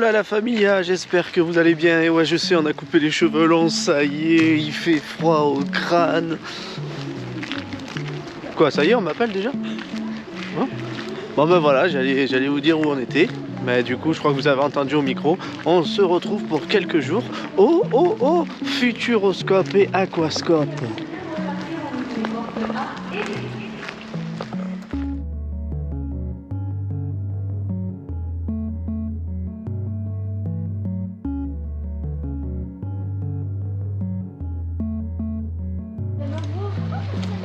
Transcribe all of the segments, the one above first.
là la familia, j'espère que vous allez bien. Et ouais, je sais, on a coupé les cheveux longs, ça y est, il fait froid au crâne. Quoi, ça y est, on m'appelle déjà? Hein? Bon ben voilà, j'allais vous dire où on était. Mais du coup, je crois que vous avez entendu au micro. On se retrouve pour quelques jours au Futuroscope et Aquascope.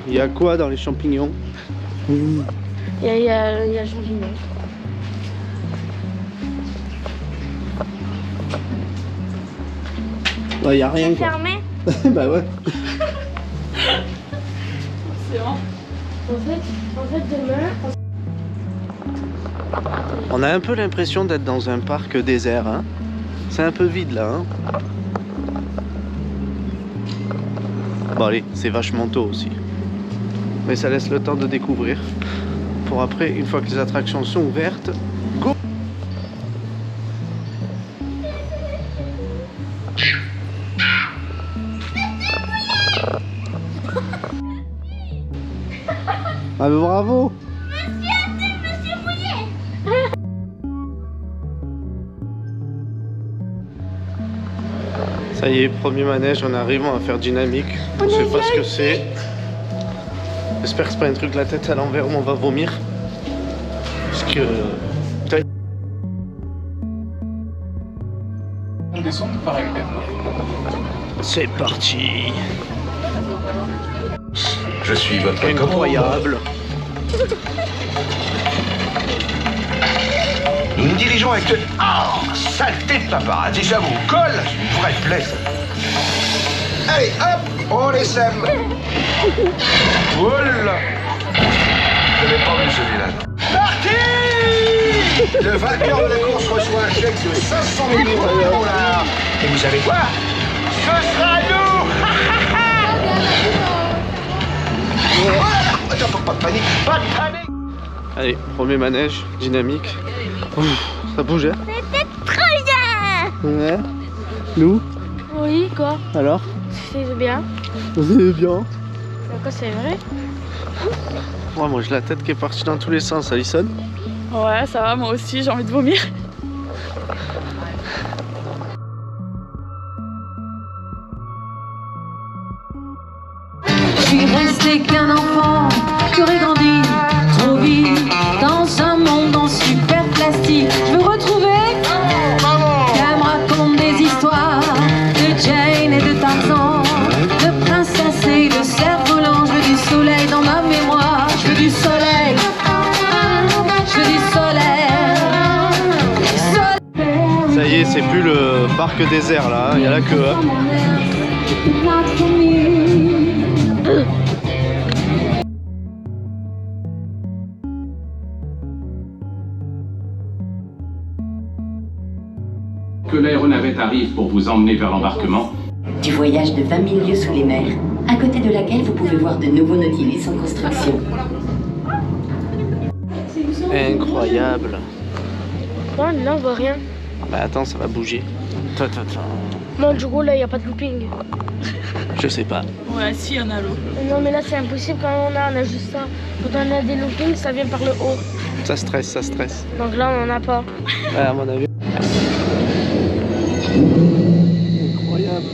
Il y a quoi dans les champignons? Il y a le champignon. Il n'y a rien. C'est fermé? Bah ouais. C'est bon. En fait demain... On a un peu l'impression d'être dans un parc désert. Hein. C'est un peu vide là. Hein. Bon allez, c'est vachement tôt aussi. Mais ça laisse le temps de découvrir. Pour après, une fois que les attractions sont ouvertes, go! Ah mais bravo! Monsieur Mouillet! Ça y est, premier manège, on arrive, on va faire dynamique. On sait pas ce que c'est. J'espère que c'est pas un truc de la tête à l'envers où on va vomir. Parce que... On descend par exemple. C'est parti! Je suis votre Incroyable! Nous nous dirigeons actuellement... Oh, saleté de paparazzi, ça vous colle. C'est une vraie plaie, ça. Allez, hop, on les sème. Oula. Je n'avais pas vu celui-là. Parti. Le vainqueur de la course reçoit un chèque de 500 000 €. Et vous savez quoi? Ce sera nous. Attends, pas de panique, pas de panique. Allez, premier manège, dynamique. Ouf, ça bouge, hein? C'était trop bien! Ouais. Nous? Oui, quoi? Alors? C'est bien. C'est bien. Quoi, c'est vrai? Ouais, moi j'ai la tête qui est partie dans tous les sens, Alison. Ouais, ça va, moi aussi, j'ai envie de vomir. Je suis resté qu'un enfant, j'aurais grandi trop vite dans un monde en super plastique. Je veux retrouver qu'elle me raconte des histoires de Jane et de Tarzan, de princesse et de cerf-volant. Je veux du soleil dans ma mémoire, je veux du soleil, je veux du soleil. Ça y est, c'est plus le parc désert là, il y a la queue. Hein. Que l'aéronavette arrive pour vous emmener vers l'embarquement. Du voyage de 20 000 lieues sous les mers, à côté de laquelle vous pouvez voir de nouveaux Nautilus en construction. Incroyable. Non, là, on voit rien. Bah attends, ça va bouger. Attends. Non, du coup, là, il n'y a pas de looping. Je sais pas. Ouais, si, il y en a l'eau. Non, mais là, c'est impossible quand on a juste ça. Quand on a des loopings, ça vient par le haut. Ça stresse, ça stresse. Donc là, on n'en a pas. Ouais, à mon avis. Incroyable.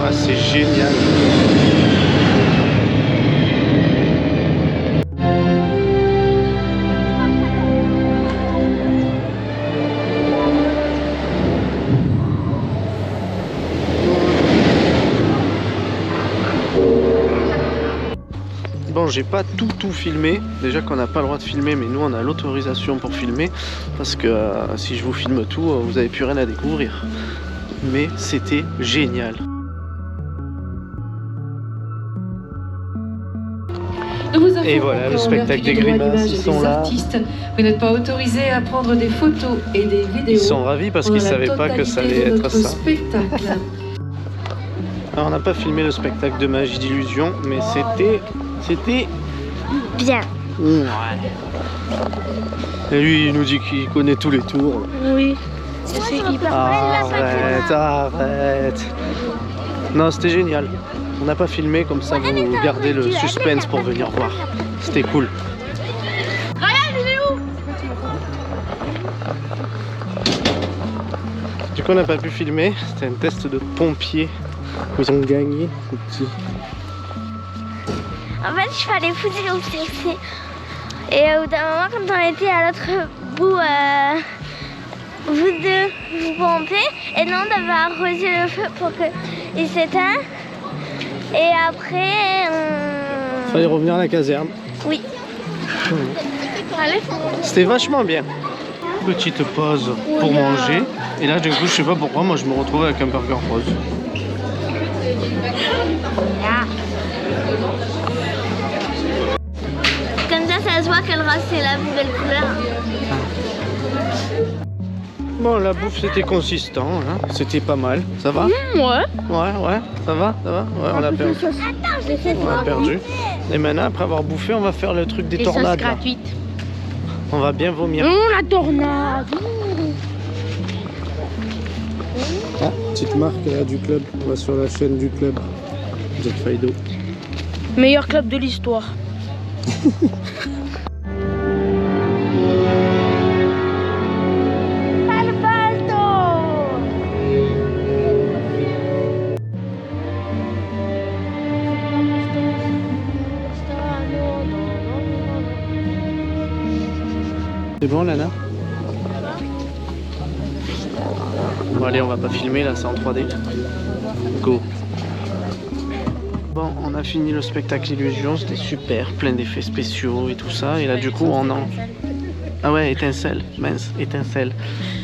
Ah, c'est génial. Bon, j'ai pas tout filmé. Déjà qu'on n'a pas le droit de filmer, mais nous on a l'autorisation pour filmer. Parce que si je vous filme tout, vous avez plus rien à découvrir. Mais c'était génial. Nous vous informons Et voilà, le qu'en spectacle vertu des du droit grimaces, d'image ils sont des là. artistes, vous n'êtes pas autorisés à prendre des photos et des vidéos. Ils sont ravis parce qu'ils pendant la savaient pas que ça allait totalité de être notre ça. spectacle. Alors on n'a pas filmé le spectacle de magie d'illusion, mais c'était Bien. ouais. Et lui il nous dit qu'il connaît tous les tours. Oui. C'est hyper Arrête. Non, c'était génial. On n'a pas filmé, comme ça vous gardez le suspense pour venir voir. C'était cool. Du coup on n'a pas pu filmer, c'était un test de pompiers. Ils ont gagné, ces petits. En fait, je fallait pousser au CC. Et au bout d'un moment, quand on était à l'autre bout, vous deux, vous pompez. Et nous, on devait arroser le feu pour qu'il s'éteigne. Et après, Fallait revenir à la caserne. oui. Allez. C'était vachement bien. Petite pause pour manger. Et là, du coup, je sais pas pourquoi, moi je me retrouve avec un burger rose. Comme ça se voit que le rose, c'est la plus belle couleur. Bon, la bouffe c'était consistant, hein. C'était pas mal. Ça va? Ouais. Ouais, ça va? Ouais, on a perdu. Attends, je sais On a perdu. Et maintenant, après avoir bouffé, on va faire le truc des tornades. Là. On va bien vomir. La tornade. Ah, petite marque là, du club. On va sur la chaîne du club. Jack Fido. Meilleur club de l'histoire. C'est bon, Lana? Bon, allez, on va pas filmer là, c'est en 3D. Go! Bon, on a fini le spectacle Illusion, c'était super, plein d'effets spéciaux et tout ça. Et là, du coup, on en. Ah ouais, étincelle, mince, étincelle.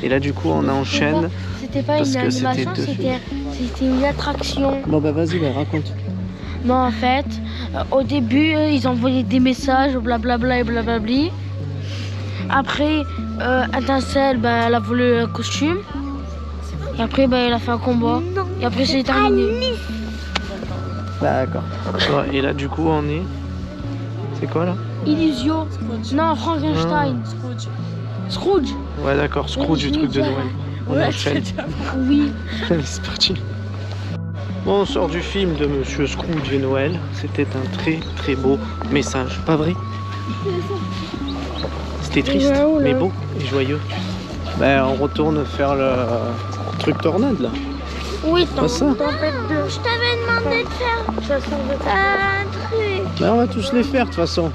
Et là, du coup, on enchaîne. C'était pas Parce une que c'était animation, deux c'était une attraction. Bon, bah vas-y, bah, raconte. Bon, en fait, au début, ils envoyaient des messages, blablabla et blablabli. Après, Étincelle, ben, elle a volé un costume. Et après, ben, elle a fait un combat. Et après, c'est terminé. D'accord. Ouais, et là, du coup, on est. C'est quoi là? Illusion. Non, Frankenstein. Scrooge. Ouais, d'accord, Scrooge du truc de Noël. On enchaîne. Oui. Allez, c'est parti. Bon, on sort du film de Monsieur Scrooge et Noël. C'était un très très beau message, pas vrai? C'était triste, Ouais, oh là. mais beau et joyeux. Ben, on retourne faire le truc tornade là. Oui, Pas ça. tempête 2. Je t'avais demandé de faire un truc. Ben, on va tous les faire de toute façon.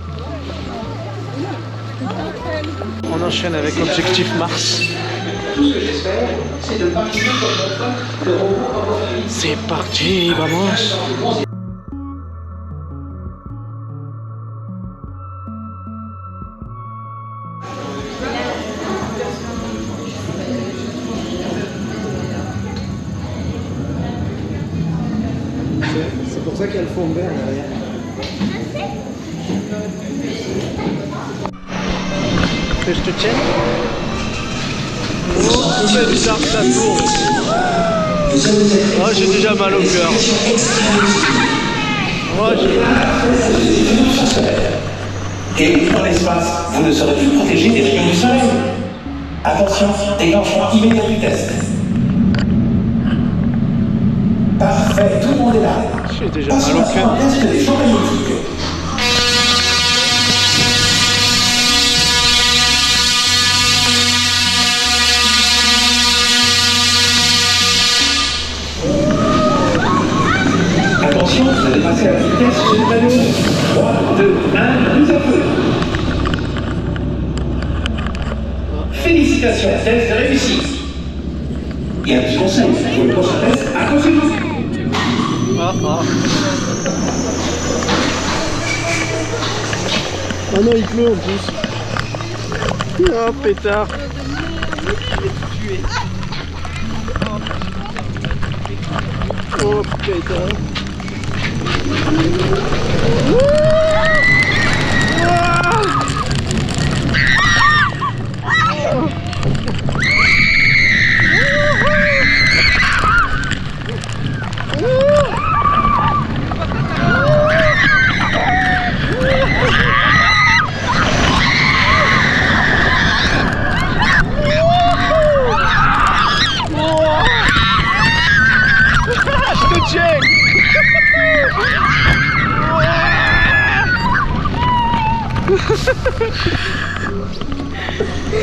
On enchaîne avec Objectif Mars. C'est parti, vamos. C'est pour ça qu'il y a le fond vert derrière. Que je te tienne? Oh, c'est bizarre que ça tourne. Oh, j'ai déjà mal au cœur. Oh, Et dans l'espace, vous ne serez plus protégé des rayons du soleil. Attention, déclenchement immédiat du test. Parfait, tout le monde est là. j'ai déjà mal au cœur. Test des champs magnétiques. Attention, vous allez passer à la vitesse du ballon. 3, 2, 1, mise à feu. Félicitations, test réussi. Et un petit conseil, pour le prochain test, accrochez-vous. Oh non, il pleut en plus. Oh pétard. Oh pétard.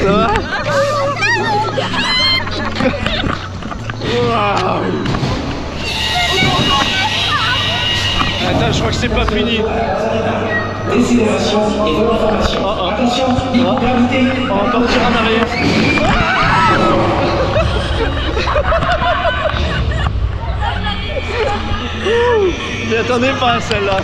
Ça va? Wow. Attends, je crois que c'est pas fini. Décélération et vol d'information. Attention, microgravité. On va partir en arrière. Je m'attendais pas à celle-là.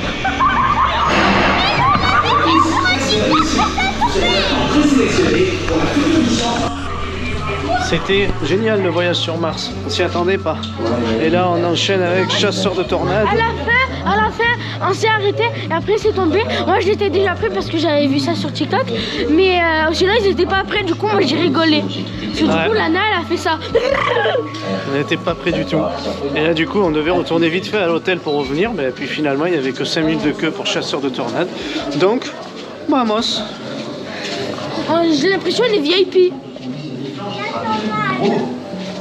C'était génial le voyage sur Mars, on s'y attendait pas. Et là on enchaîne avec chasseur de tornades. À la fin, on s'est arrêté et après c'est tombé. Moi j'étais déjà prêt parce que j'avais vu ça sur TikTok. Mais là ils étaient pas prêts, du coup moi j'ai rigolé. Parce que du coup Lana elle a fait ça. On n'était pas prêts du tout. Et là du coup on devait retourner vite fait à l'hôtel pour revenir. Mais puis finalement il n'y avait que 5 minutes de queue pour chasseur de tornades. Donc, vamos. J'ai l'impression elle est VIP.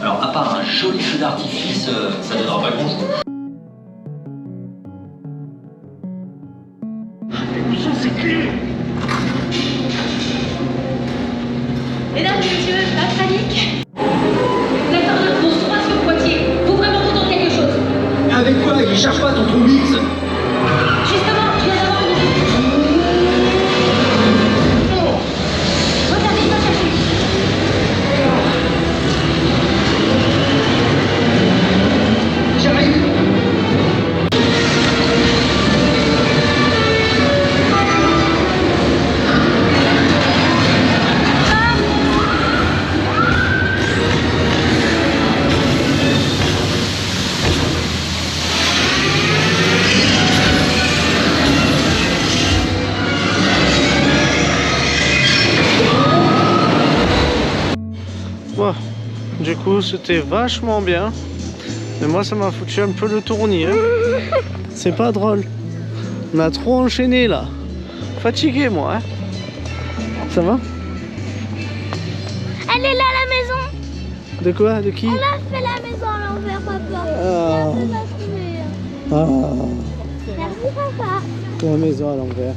Alors, à part un joli feu d'artifice, ça ne donnera pas grand-chose. Mesdames et messieurs, pas de panique. L'acteur de course 3 sur Poitiers. Faut vraiment entendre quelque chose. Avec quoi? Il cherche pas ton trou mix. Justement, je viens d'avoir une idée. Regardez, pas chercher. J'arrive. Bon, du coup c'était vachement bien. Mais moi ça m'a foutu un peu le tournis. Hein. C'est pas drôle. On a trop enchaîné là. Fatigué moi. Hein. Ça va? Elle est là la maison. De quoi? De qui? On a fait la maison à l'envers, papa. Ah. Ah. Merci papa. La maison à l'envers.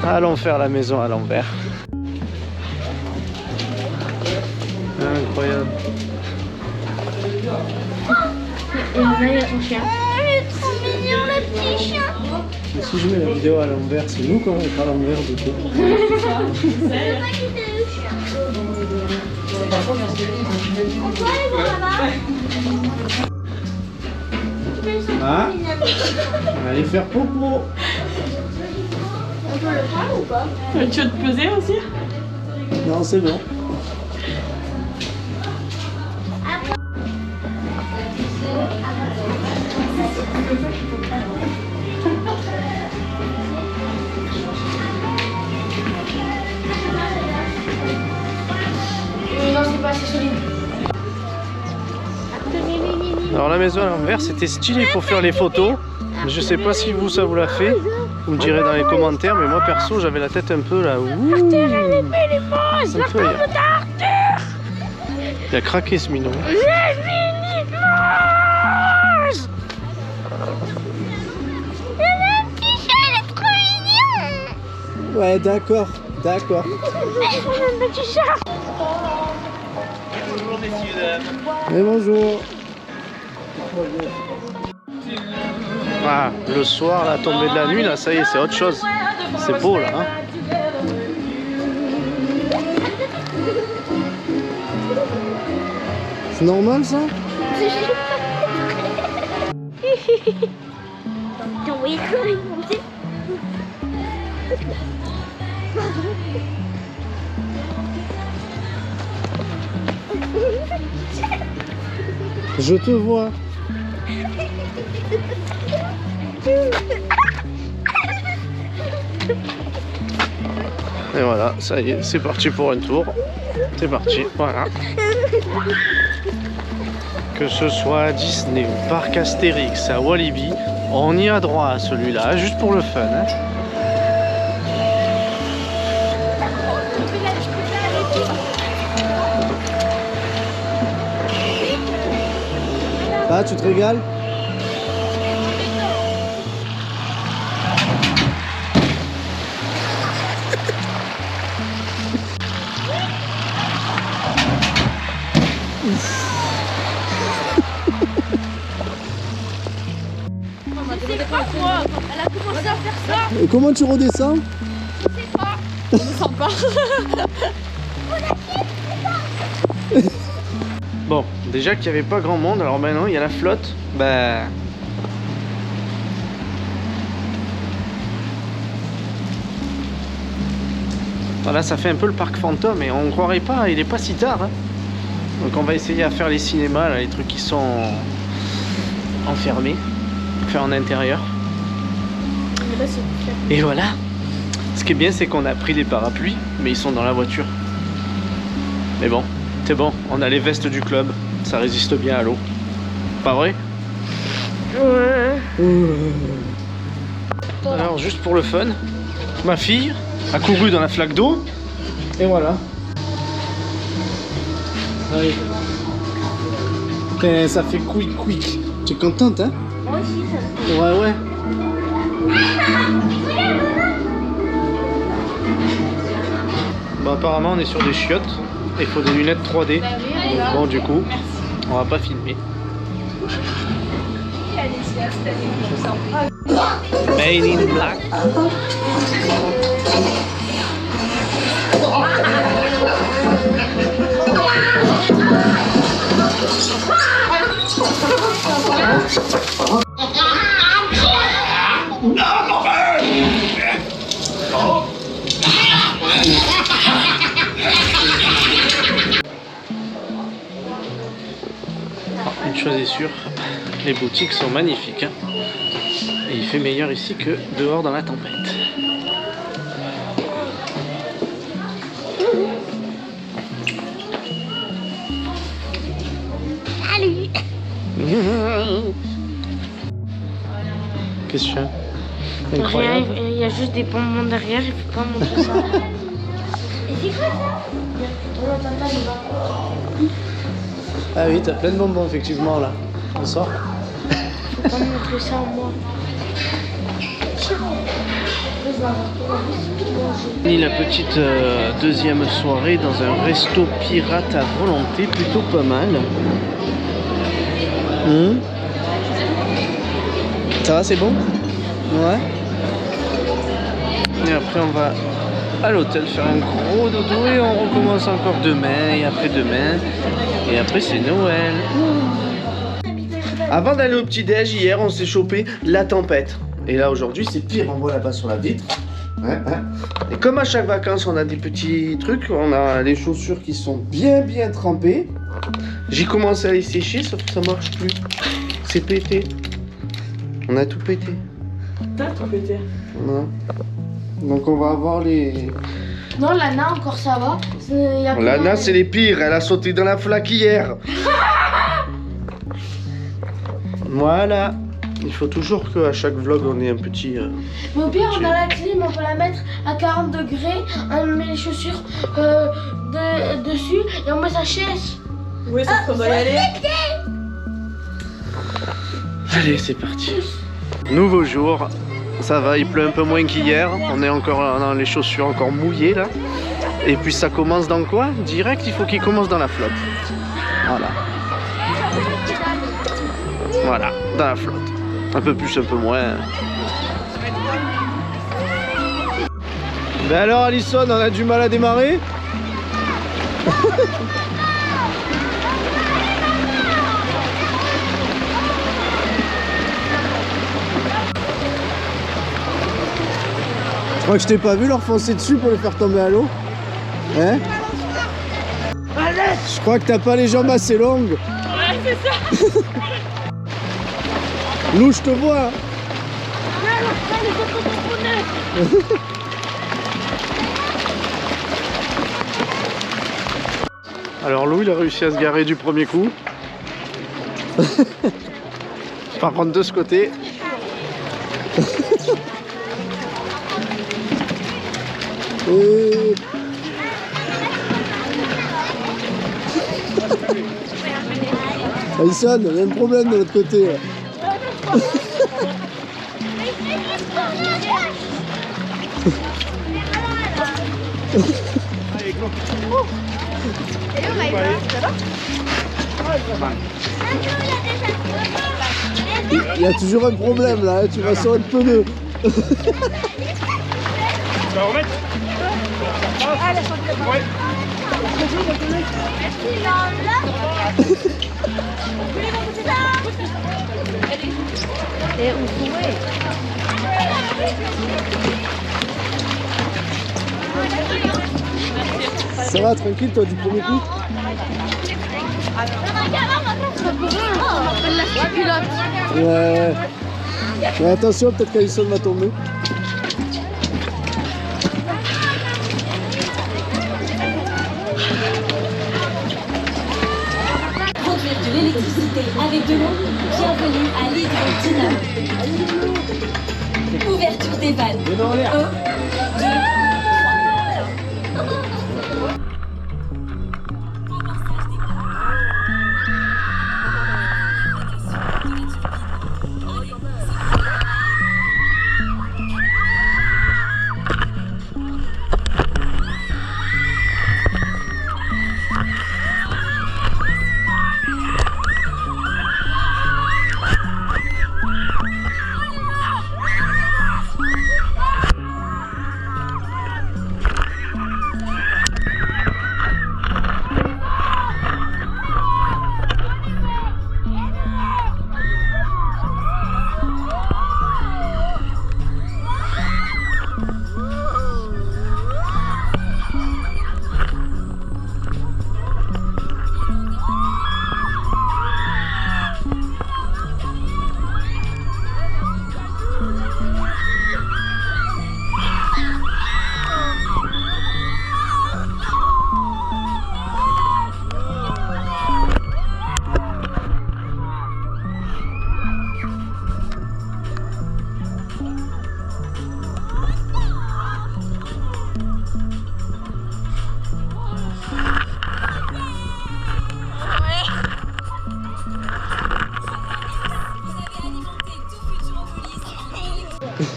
Allons faire la maison à l'envers. Incroyable. Et là il y a ton chien. Oh il est trop mignon le petit chien. Et si je mets la vidéo à l'envers, c'est nous qu'on va être à l'envers du coup. Je veux pas quitter le chien. On peut aller voir là-bas. Ah. On va aller faire popo. On peut le faire ou pas? Tu veux te peser aussi? Non, c'est bon. Non, c'est pas assez solide. Alors la maison à l'envers, c'était stylé pour faire les photos. Je sais pas si vous, ça vous l'a fait. Vous me direz dans les commentaires, mais moi perso, j'avais la tête un peu là. Ouh. Il a craqué ce minot. Ouais, d'accord, d'accord. Bonjour messieurs, dames. Et bonjour. Ah, le soir, la tombée de la nuit, là, ça y est, c'est autre chose. C'est beau, là. Hein. C'est normal, ça? Je te vois. Et voilà, ça y est, c'est parti pour un tour. C'est parti, voilà. Que ce soit à Disney, au parc Astérix, à Walibi, on y a droit à celui-là, juste pour le fun. Hein. Ah, tu te régales? Elle a commencé à faire ça. Et comment tu redescends? Je sais pas. Je ne sens pas. Bon, déjà qu'il n'y avait pas grand monde, alors maintenant il y a la flotte. Bah. Voilà, ça fait un peu le parc fantôme et on ne croirait pas, il est pas si tard. Hein. Donc on va essayer à faire les cinémas, là, les trucs qui sont enfermés, enfin en intérieur. Et voilà. Ce qui est bien, c'est qu'on a pris des parapluies, mais ils sont dans la voiture. Mais bon, c'est bon, on a les vestes du club, ça résiste bien à l'eau. Pas vrai? Ouais. Alors, juste pour le fun, ma fille a couru dans la flaque d'eau, et voilà. Allez. Et ça fait quick quick. Tu es contente, hein? Moi aussi, ça. Ouais, ouais. Bon, apparemment, on est sur des chiottes, et il faut des lunettes 3D. Bon, du coup, on va pas filmer. Made in Black. Une chose est sûre, les boutiques sont magnifiques. Hein. Et il fait meilleur ici que dehors dans la tempête. Salut. Qu'est-ce que tu fais? Rien, Incroyable. il y a juste des bonbons derrière, il faut pas montrer ça. Et c'est quoi ça? Ah oui, t'as plein de bonbons effectivement là. Bonsoir. Faut pas montrer ça à moi. Et la petite deuxième soirée dans un resto pirate à volonté, plutôt pas mal. Ça va, c'est bon? Ouais. Et après on va à l'hôtel faire un gros dodo et on recommence encore demain et après-demain. Et après c'est Noël. Avant d'aller au petit-déj, hier on s'est chopé la tempête. Et là aujourd'hui c'est pire, on voit là-bas sur la vitre. Et comme à chaque vacances on a des petits trucs, on a les chaussures qui sont bien trempées. J'ai commencé à les sécher sauf que ça marche plus. C'est pété. On a tout pété. T'as tout pété. Ouais. Donc on va avoir les... Non, Lana encore ça va. Lana c'est les pires, elle a sauté dans la flaque hier. Voilà. Il faut toujours qu'à chaque vlog on ait un petit... Mais au pire on a la clim, on peut la mettre à 40 degrés, on met les chaussures dessus et on met sa chaise. Oui, ça qu'on doit y aller. Allez, c'est parti. Nouveau jour. Ça va, il pleut un peu moins qu'hier. On est encore dans les chaussures encore mouillées là. Et puis ça commence dans quoi? Direct, il faut qu'il commence dans la flotte. Voilà. Voilà, dans la flotte. Un peu plus, un peu moins. Ben alors Alison, on a du mal à démarrer? Je crois que je t'ai pas vu leur foncer dessus pour les faire tomber à l'eau. Hein? Je crois que t'as pas les jambes assez longues. Ouais, c'est ça. Lou, je te vois. Alors Lou, il a réussi à se garer du premier coup. Par contre de ce côté. Et... Alison, il y a un problème de l'autre côté. Là. Il y a toujours un problème là, hein, tu vas sur un pneu. Tu vas remettre. Ça va, tranquille toi du premier coup? Ouais. Mais attention, peut-être qu'Alison va tomber. Produire de l'électricité avec de l'eau. Bienvenue à l'hydrodynamo. Ouverture des vannes. 1, 2, 3.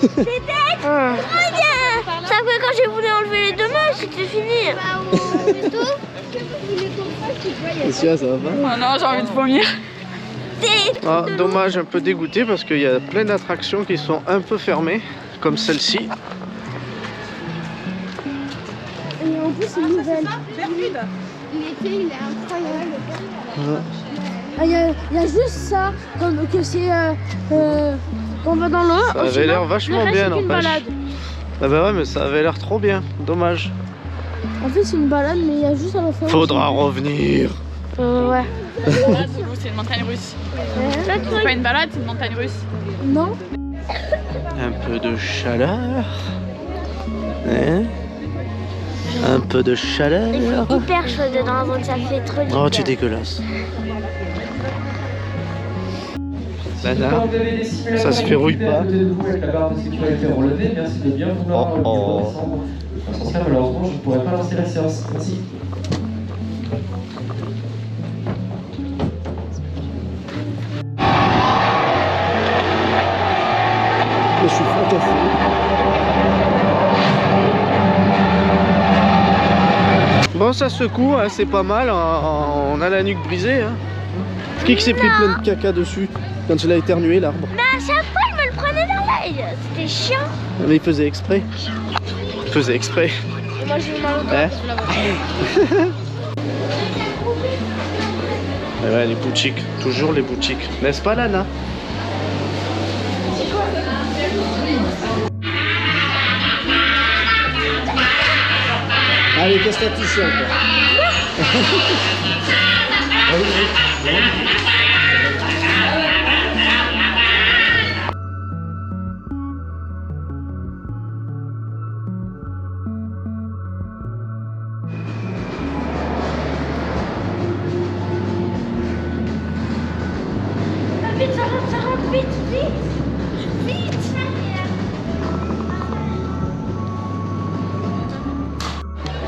C'était trop bien. Ça fait quand j'ai voulu enlever les deux mains, c'était fini. Qu'est-ce que ça va pas? Oh non, j'ai envie de vomir. Ah, dommage, un peu dégoûté parce qu'il y a plein d'attractions qui sont un peu fermées, comme celle-ci. Et en plus, c'est nouvelle. L'été, il est incroyable. Il y a juste ça, comme que c'est qu'on va dans l'eau. Ça avait l'air vachement bien, n'empêche. Ah bah ouais, mais ça avait l'air trop bien, dommage. En fait, c'est une balade, mais il y a juste à la fin. Faudra revenir. Ouais. Là, c'est une montagne russe. C'est pas une balade, c'est une montagne russe. Non. Un peu de chaleur. Hein? Un peu de chaleur. Il fait hyper chaud dedans, donc ça fait trop du bien. Oh, tu es dégueulasse. Nana, ça se verrouille pas. Oh oh. Malheureusement, je ne pourrais pas lancer la séance. Merci. Je suis fracassé. Bon, ça secoue, hein, c'est pas mal. On a la nuque brisée. Hein. Qui s'est pris plein de caca dessus quand il a éternué l'arbre? Mais à chaque fois, il me le prenait dans l'œil. C'était chiant. Mais il faisait exprès. Il faisait exprès. Et moi, j'ai eu mal au Hein? dos. Et ouais, les boutiques. Toujours les boutiques. N'est-ce pas, Lana? Allez, qu'est-ce que tu fais encore?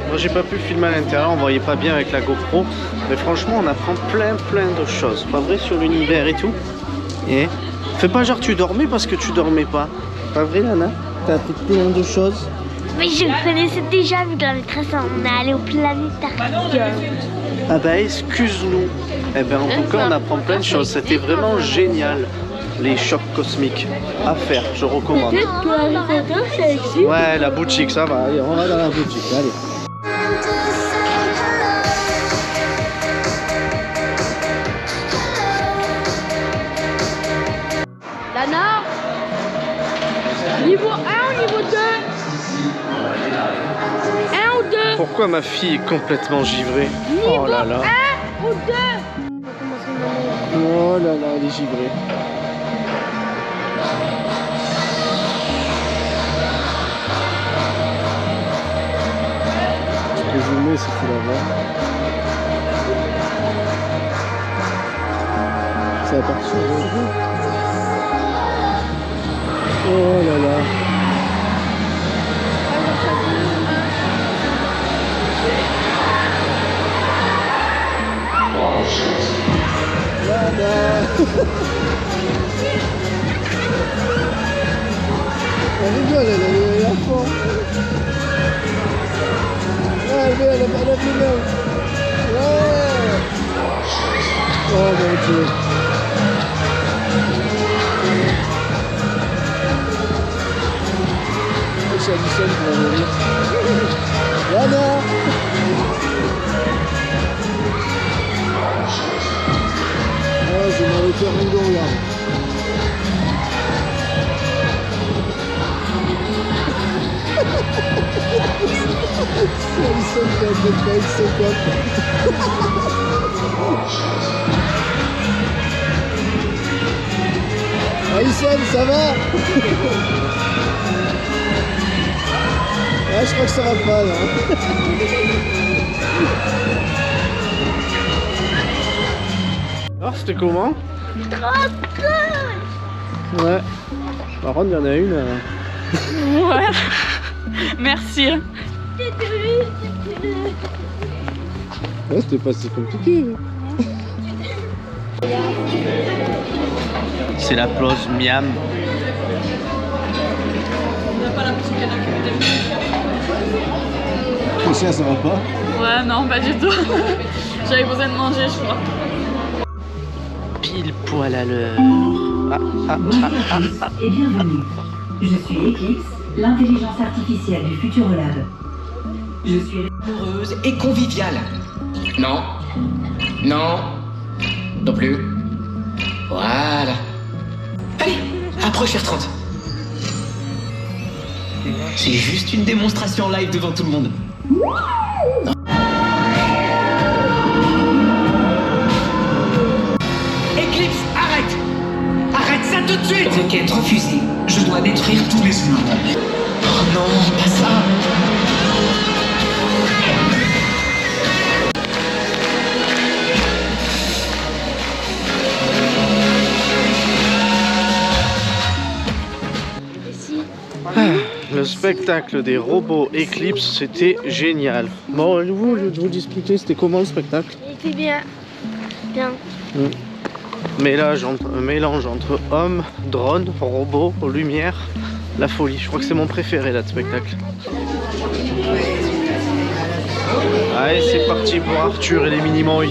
Moi j'ai pas pu filmer à l'intérieur, on voyait pas bien avec la GoPro, mais franchement on apprend plein de choses, pas vrai, sur l'univers et tout. Et fais pas genre tu dormais parce que tu dormais pas. Pas vrai Lana? T'as appris plein de choses. Oui, je le connaissais déjà vu que la maîtresse, on est allé au planétarium. Ah bah excuse-nous. Eh ben en tout cas on apprend plein de choses, c'était vraiment génial. Les chocs cosmiques à faire, je recommande. Peut-être que Harry Potter ça existe. Ouais, la boutique, ça va, allez, on va dans la boutique, allez. Lana, niveau 1 ou niveau 2? 1 ou 2? Pourquoi ma fille est complètement givrée? Niveau Oh là là. 1 ou 2? Oh là là, elle est givrée. Tu peux zoomer si tu la vois. Ça va partir. Oh là là. Elle rigole, elle est à fond. Elle a plus mal. Ouais. Oh mon Dieu. C'est Alison qui va mourir. Lana. Oh, j'ai mal au cœur ringon là. C'est Alison qui a fait avec ses potes. Alison, ça va? Ah, je crois que ça va pas là. Alors c'était comment? Trop cool. Ouais. Par contre il y en a une. Ouais. Merci. Ouais, c'était pas si compliqué. C'est la plause miam. Ça va pas? Ouais, non, pas du tout. J'avais besoin de manger, je crois. Pile poil à l'heure. Et bienvenue. Je suis Eclipse, l'intelligence artificielle du Futurolab. Je suis heureuse et conviviale. Non. Non. Non plus. Voilà. Allez, approche R30. C'est juste une démonstration live devant tout le monde. Eclipse, arrête! Arrête ça tout de suite! Requête refusée. Je dois détruire tous les humains. Oh non, pas ça! Le spectacle des robots Eclipse, c'était génial. Bon, vous, je vais vous discuter, c'était comment le spectacle? Il était bien. Bien. Un mélange entre hommes, drones, robots, lumière, la folie. Je crois que c'est mon préféré là de spectacle. Allez, c'est parti pour Arthur et les Minimoys.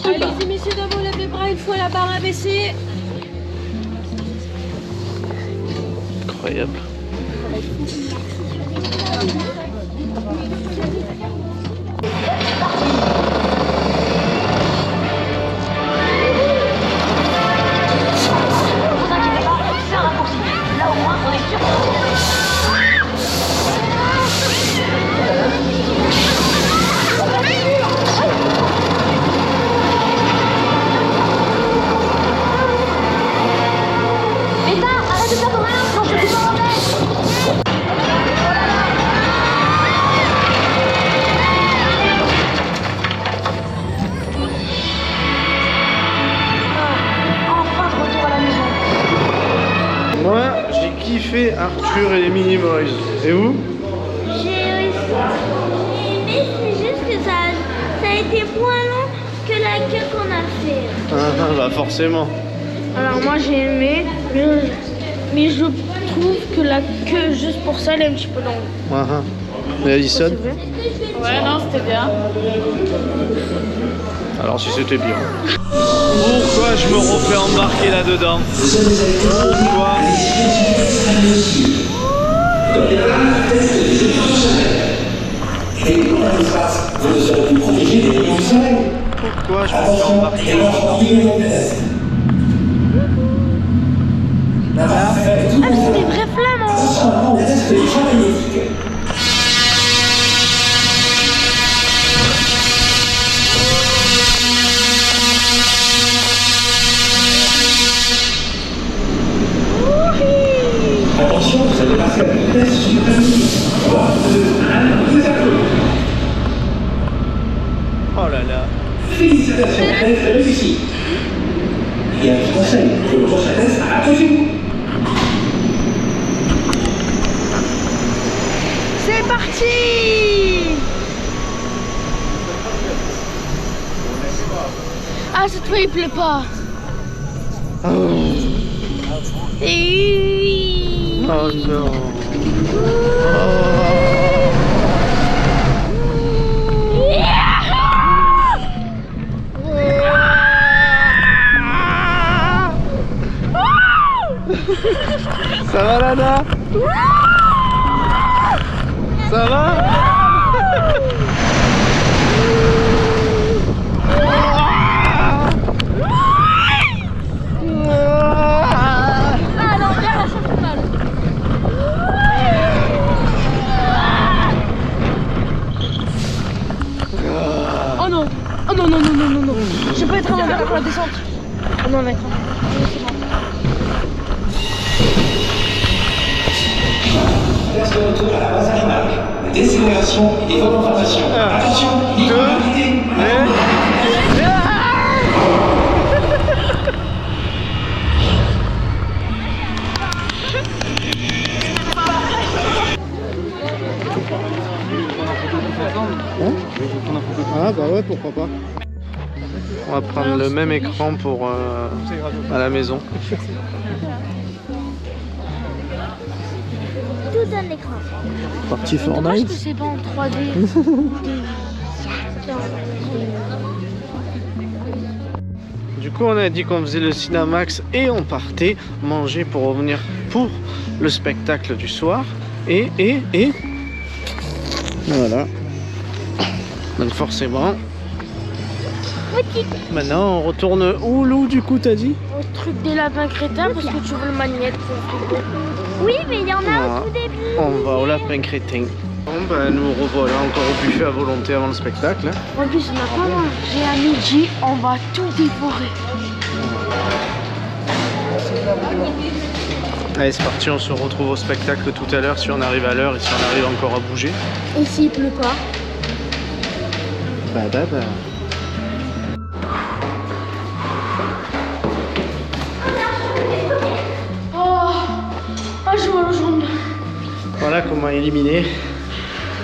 Allez-y messieurs, dames, lèvez les bras une fois la barre abaissée. Incroyable. Arrête de faire ton malin, sinon je te coupe en tête. kiffé Arthur et les Minimoys. Et vous? J'ai aimé, c'est juste que ça a été moins long que la queue qu'on a fait. Bah forcément. Alors moi j'ai aimé, mais je trouve que la queue juste pour ça elle est un petit peu longue. Et Alison? Ouais, non, c'était bien. Alors si c'était bien. Pourquoi je me refais embarquer là-dedans? Pourquoi? Vous ne serez plus protégé des rayons du soleil. Pourquoi je me fais embarquer Ah, c'est des vrais flamants. Attention, vous allez passer à la vitesse supérieure. 3, 2, 1, vous applaudissez. Oh là là. Félicitations, test réussi. Et un petit conseil, pour le prochain test, accrochez-vous. C'est parti! Ah, cette fois il pleut pas. Et... Oh non. Ça va Lana? Ça va? Oh non! Oh non, non, non, non, non, non! Je peux être à l'envers pour la descente! Oh non, mec! Test de retour à la base animale. Décélération et vol en formation. Attention, micro-gravité. Ah bah ouais, pourquoi pas. On va prendre le même écran pour à la maison. Tout un écran. Partie Dommage que Fortnite. c'est pas en 3D. Du coup, on a dit qu'on faisait le Cinemax et on partait manger pour revenir pour le spectacle du soir. Et voilà. Donc forcément, maintenant on retourne où, Lou, du coup, t'as dit? Au truc des lapins crétins parce que tu veux le magnète. Oui, mais il y en a au tout début. On va au lapin crétin. Bon, ben nous revoilà encore au buffet à volonté avant le spectacle. En plus, on a pas mangé à midi, on va tout dévorer. Allez, c'est parti, on se retrouve au spectacle tout à l'heure si on arrive à l'heure et si on arrive encore à bouger. Et s'il pleut pas? Bah. Oh, j'ai mal aux jambes. Voilà comment éliminer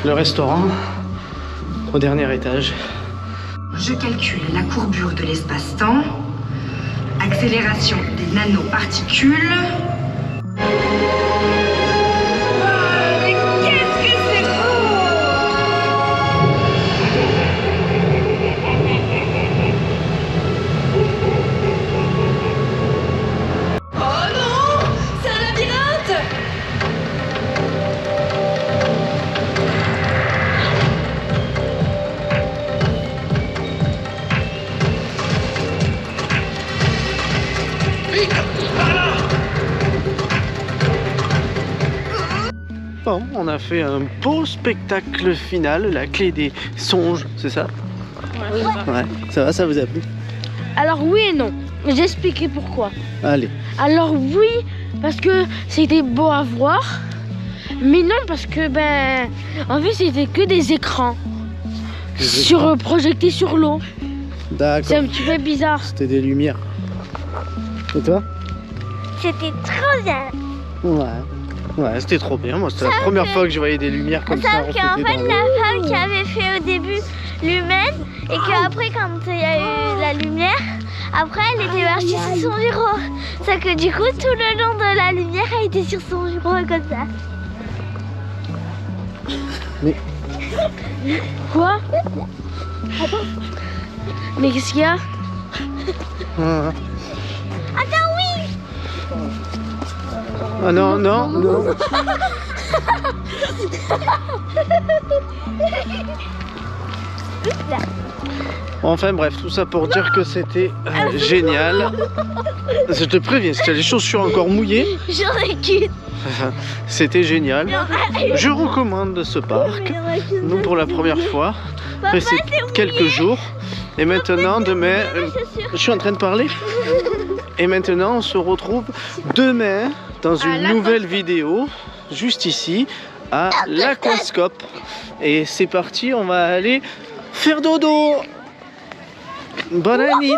le restaurant au dernier étage. Je calcule la courbure de l'espace-temps, accélération des nanoparticules. Mais qu'est-ce que c'est beau! Oh non! C'est un labyrinthe! Bon, on a fait un beau spectacle final, la clé des songes, c'est ça? Ouais, Ouais. Ça va, ça vous a plu? Alors oui et non. J'expliquerai pourquoi. Allez. Alors oui, parce que c'était beau à voir. Mais non, parce que en fait c'était que des écrans. Projetés sur l'eau. D'accord. C'est un petit peu bizarre. C'était des lumières. Et toi? C'était trop bien. Ouais. Ouais, c'était trop bien. Moi, c'était la première fois que je voyais des lumières comme ça. Sauf qu'en fait, la femme qui avait fait au début l'humaine, et qu'après, quand il y a eu la lumière, après, elle était partie sur son bureau. Sauf que du coup, tout le long de la lumière, elle était sur son bureau comme ça. Mais... Quoi? Mais qu'est-ce qu'il y a? Attends, oui! Ah non, non, non. Enfin bref, tout ça pour dire que c'était génial. Je te préviens, si tu as les chaussures encore mouillées, j'en ai qu'une. C'était génial. Je recommande ce parc. Nous pour la première fois. Après c'est quelques jours. Et maintenant, demain, je suis en train de parler. Et maintenant, on se retrouve demain dans une nouvelle vidéo, juste ici, à l'Aquascope. Et c'est parti, on va aller faire dodo. Bonne nuit.